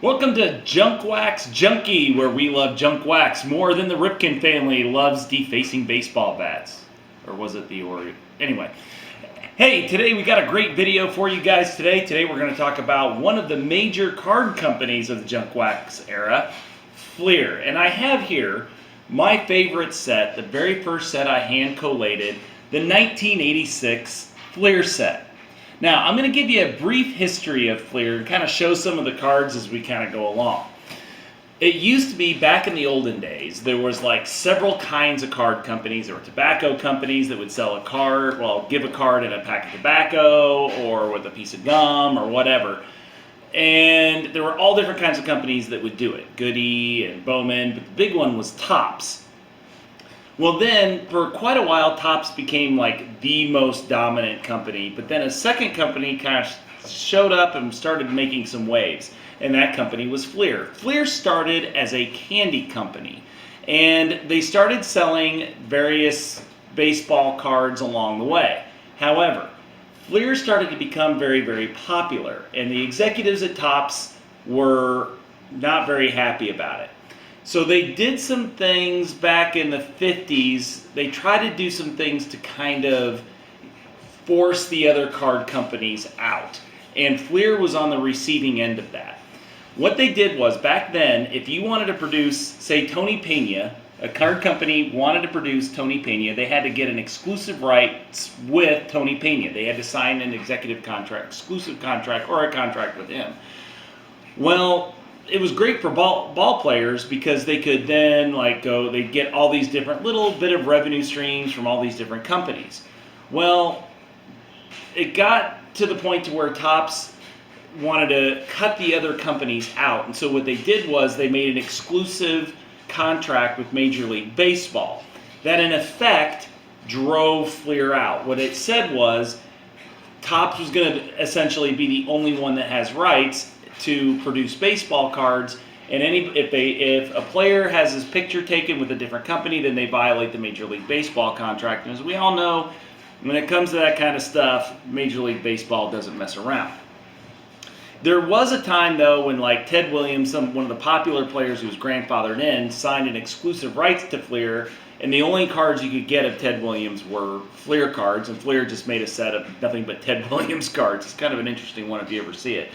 Welcome to Junkwax Junkie, where we love junk wax more than the Ripken family loves defacing baseball bats. Or was it the Ori? Anyway. Hey, today we got a great video for you guys today. Today we're going to talk about one of the major card companies of the Junkwax era, Fleer. And I have here my favorite set, the very first set I hand collated, the 1986 Fleer set. Now, I'm going to give you a brief history of Fleer and kind of show some of the cards as we kind of go along. It used to be, back in the olden days, there was like several kinds of card companies. There were tobacco companies that would sell a card, well, give a card in a pack of tobacco or with a piece of gum or whatever. And there were all different kinds of companies that would do it. Goody and Bowman, but the big one was Topps. Well, then, for quite a while, Topps became like the most dominant company, but then a second company kind of showed up and started making some waves, and that company was Fleer. Fleer started as a candy company, and they started selling various baseball cards along the way. However, Fleer started to become very, very popular, and the executives at Topps were not very happy about it. So they did some things back in the 50s. They tried to do some things to kind of force the other card companies out. And Fleer was on the receiving end of that. What they did was, back then, if you wanted to produce, say, Tony Pena, a card company wanted to produce Tony Pena, they had to get an exclusive rights with Tony Pena. They had to sign an executive contract, exclusive contract, or a contract with him. Well, it was great for ball players because they could then they'd get all these different little bit of revenue streams from all these different companies. Well, it got to the point to where Topps wanted to cut the other companies out, and so what they did was they made an exclusive contract with Major League Baseball that in effect drove Fleer out. What it said was Topps was going to essentially be the only one that has rights to produce baseball cards, and if a player has his picture taken with a different company, then they violate the Major League Baseball contract. And as we all know, when it comes to that kind of stuff, Major League Baseball doesn't mess around. There was a time, though, when Ted Williams, one of the popular players who was grandfathered in, signed an exclusive rights to Fleer, and the only cards you could get of Ted Williams were Fleer cards, and Fleer just made a set of nothing but Ted Williams cards. It's kind of an interesting one if you ever see it.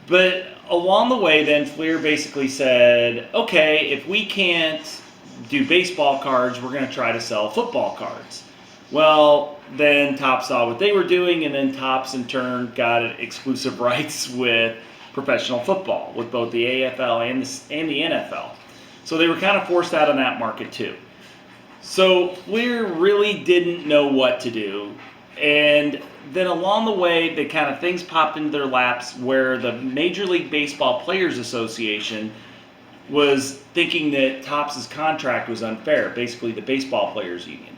But along the way, then, Fleer basically said, okay, if we can't do baseball cards, we're going to try to sell football cards. Well, then Topps saw what they were doing, and then Topps in turn got exclusive rights with professional football, with both the AFL and the NFL. So they were kind of forced out on that market too. So Fleer really didn't know what to do. And then along the way, things popped into their laps where the Major League Baseball Players Association was thinking that Topps' contract was unfair, basically the Baseball Players Union.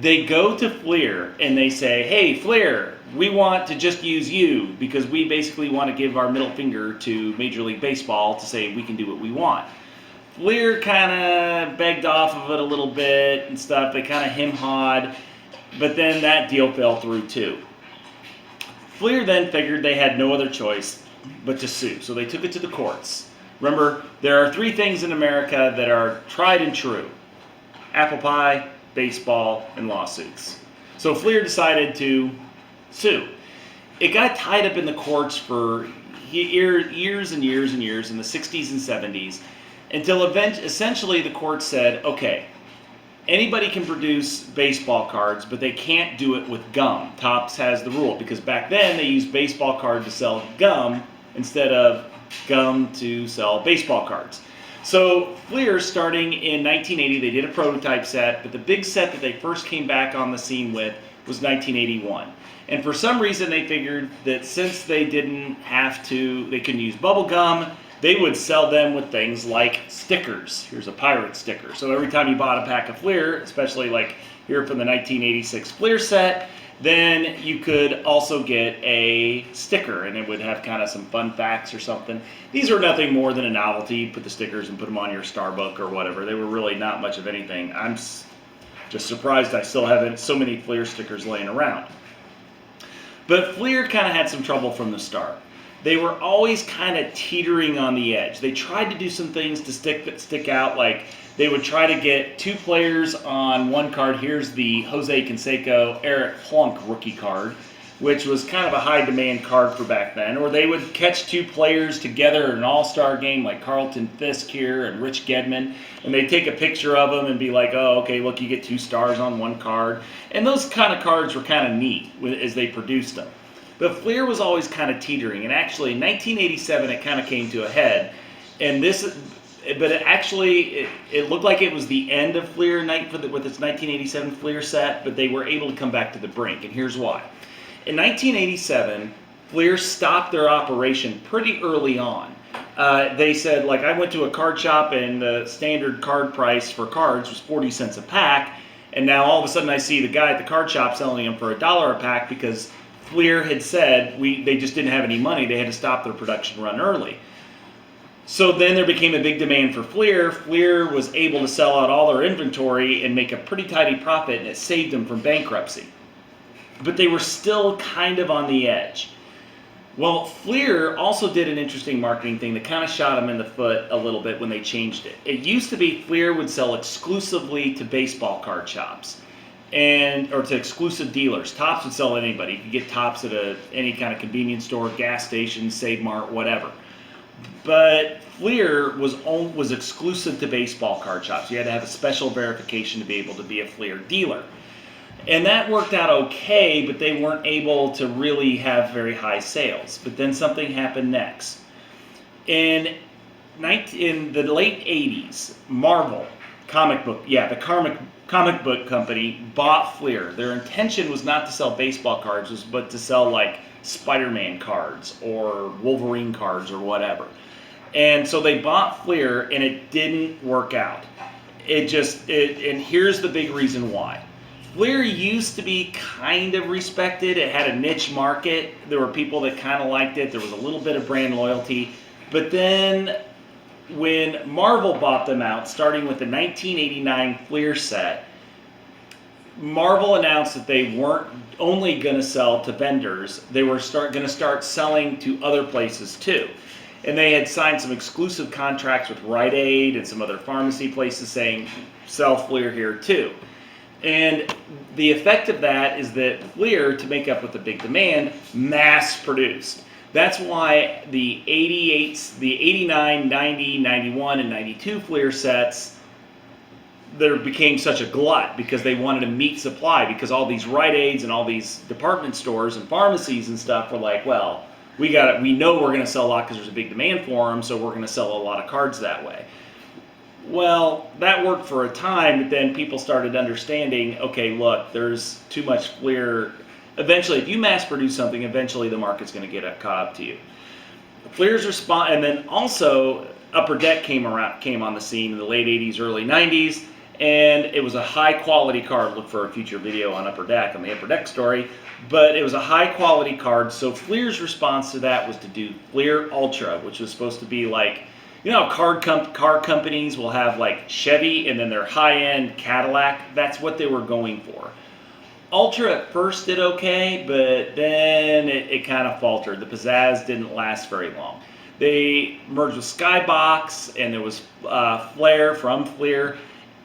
They go to Fleer and they say, hey, Fleer, we want to just use you because we basically want to give our middle finger to Major League Baseball to say we can do what we want. Fleer kind of begged off of it a little bit and stuff. They kind of hem-hawed. But then that deal fell through too. Fleer then figured they had no other choice but to sue, so they took it to the courts. Remember, there are three things in America that are tried and true: apple pie, baseball, and lawsuits. So Fleer decided to sue. It got tied up in the courts for years and years and years in the 60s and 70s until essentially the court said, okay, anybody can produce baseball cards, but they can't do it with gum. Topps has the rule, because back then they used baseball card to sell gum instead of gum to sell baseball cards. So Fleer, starting in 1980, they did a prototype set, but the big set that they first came back on the scene with was 1981. And for some reason they figured that since they couldn't use bubble gum, they would sell them with things like stickers. Here's a pirate sticker. So every time you bought a pack of Fleer, especially like here from the 1986 Fleer set, then you could also get a sticker, and it would have kind of some fun facts or something. These are nothing more than a novelty. You put the stickers and put them on your Starbucks or whatever. They were really not much of anything. I'm just surprised I still have so many Fleer stickers laying around. But Fleer kind of had some trouble from the start. they were always kind of teetering on the edge. They tried to do some things to stick out, like they would try to get 2 players on one card. Here's the Jose Canseco Eric Plunk rookie card, which was kind of a high demand card for back then. Or they would catch 2 players together in an all-star game like Carlton Fisk here and Rich Gedman, and they'd take a picture of them and be like, oh, okay, look, you get 2 stars on one card. And those kind of cards were kind of neat as they produced them. But Fleer was always kind of teetering, and actually in 1987 it kind of came to a head. And but it looked like it was the end of Fleer with its 1987 Fleer set, but they were able to come back to the brink, and here's why. In 1987, Fleer stopped their operation pretty early on. They said, like, I went to a card shop and the standard card price for cards was 40 cents a pack, and now all of a sudden I see the guy at the card shop selling them for $1 a pack because Fleer had said they just didn't have any money. They had to stop their production run early. So then there became a big demand for Fleer. Fleer was able to sell out all their inventory and make a pretty tidy profit, and it saved them from bankruptcy. But they were still kind of on the edge. Well, Fleer also did an interesting marketing thing that kind of shot them in the foot a little bit when they changed it. It used to be Fleer would sell exclusively to baseball card shops or to exclusive dealers. Topps would sell to anybody. You could get Topps at any kind of convenience store, gas station, Save Mart, whatever. But Fleer was exclusive to baseball card shops. You had to have a special verification to be able to be a Fleer dealer. And that worked out okay, but they weren't able to really have very high sales. But then something happened next. In the late 80s, Marvel, the comic book company bought Fleer. Their intention was not to sell baseball cards, but to sell like Spider-Man cards or Wolverine cards or whatever. And so they bought Fleer, and it didn't work out. And here's the big reason why. Fleer used to be kind of respected. It had a niche market. There were people that kind of liked it. There was a little bit of brand loyalty. But then when Marvel bought them out, starting with the 1989 Fleer set, Marvel announced that they weren't only going to sell to vendors. They were going to start selling to other places too. And they had signed some exclusive contracts with Rite Aid and some other pharmacy places saying, sell Fleer here too. And the effect of that is that Fleer, to make up with the big demand, mass produced. That's why the 89, 90, 91, and 92 Fleer sets, there became such a glut because they wanted to meet supply, because all these Rite Aids and all these department stores and pharmacies and stuff were like, well, we know we're going to sell a lot because there's a big demand for them, so we're going to sell a lot of cards that way. Well, that worked for a time, but then people started understanding, okay, look, there's too much Fleer. Eventually, if you mass produce something, eventually the market's going to get caught up to you. Fleer's response, and then also Upper Deck came on the scene in the late 80s, early 90s, and it was a high quality card. Look for a future video on Upper Deck, on the Upper Deck story, but it was a high quality card. So Fleer's response to that was to do Fleer Ultra, which was supposed to be like, you know, car companies will have like Chevy and then their high-end Cadillac. That's what they were going for. Ultra at first did okay, but then it kind of faltered. The pizzazz didn't last very long. They merged with Skybox, and there was Flair from Fleer,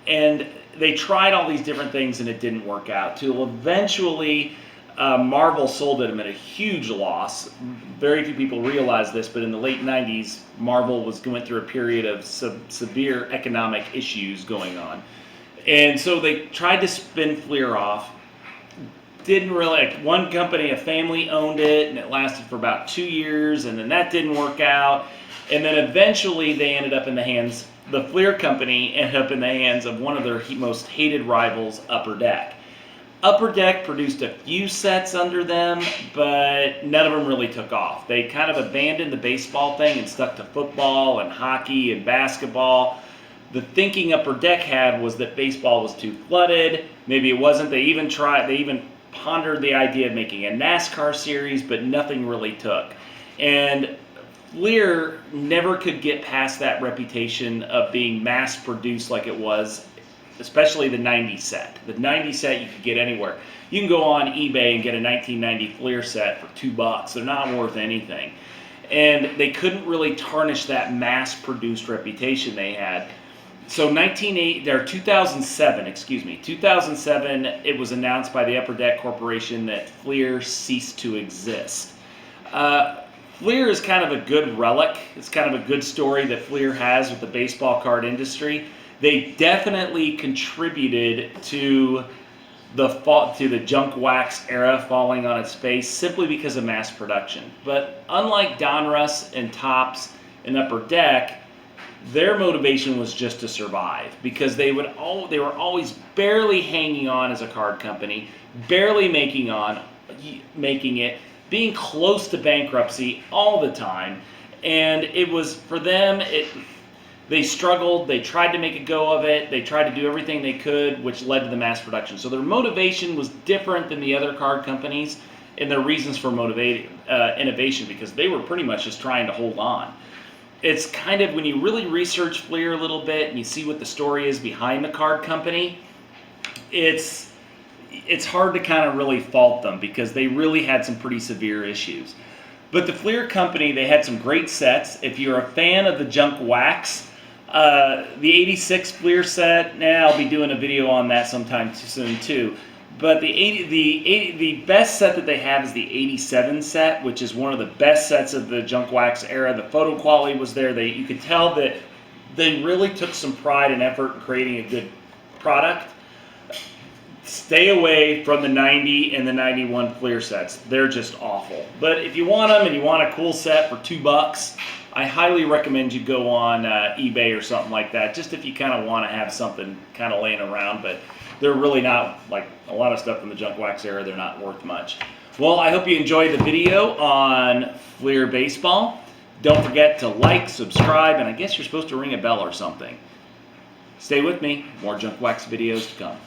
and they tried all these different things, and it didn't work out. Till eventually, Marvel sold them at a huge loss. Very few people realize this, but in the late 90s, Marvel went through a period of severe economic issues going on. And so they tried to spin Fleer off. Didn't really, like one company, a family owned it, and it lasted for about 2 years, and then that didn't work out. And then eventually they ended up in the hands, the Fleer company ended up in the hands of one of their most hated rivals, Upper Deck. Upper Deck produced a few sets under them, but none of them really took off. They kind of abandoned the baseball thing and stuck to football and hockey and basketball. The thinking Upper Deck had was that baseball was too flooded. Maybe it wasn't. They even pondered the idea of making a NASCAR series, but nothing really took. And Fleer never could get past that reputation of being mass produced like it was, especially the 90 set. The 90 set you could get anywhere. You can go on eBay and get a 1990 Fleer set for $2. They're not worth anything. and they couldn't really tarnish that mass-produced reputation they had. So 2007, 2007, it was announced by the Upper Deck Corporation that Fleer ceased to exist. Fleer is kind of a good relic. It's kind of a good story that Fleer has with the baseball card industry. They definitely contributed to the Junkwax era falling on its face simply because of mass production. But unlike Donruss and Topps and Upper Deck, their motivation was just to survive, because they were always barely hanging on as a card company, barely making it, being close to bankruptcy all the time. And it was, for them, they struggled, they tried to make a go of it, they tried to do everything they could, which led to the mass production. So their motivation was different than the other card companies and their reasons for innovation, because they were pretty much just trying to hold on. It's kind of, when you really research Fleer a little bit and you see what the story is behind the card company, it's hard to kind of really fault them, because they really had some pretty severe issues. But the Fleer company, they had some great sets. If you're a fan of the Junkwax, the 86 Fleer set, I'll be doing a video on that sometime soon too. But the best set that they have is the 87 set, which is one of the best sets of the Junkwax era. The photo quality was there. You could tell that they really took some pride and effort in creating a good product. Stay away from the 90 and the 91 Fleer sets. They're just awful. But if you want them and you want a cool set for $2, I highly recommend you go on eBay or something like that, just if you kind of want to have something kind of laying around. But they're really not, like a lot of stuff from the Junkwax era, they're not worth much. Well, I hope you enjoyed the video on Fleer Baseball. Don't forget to like, subscribe, and I guess you're supposed to ring a bell or something. Stay with me, more Junkwax videos to come.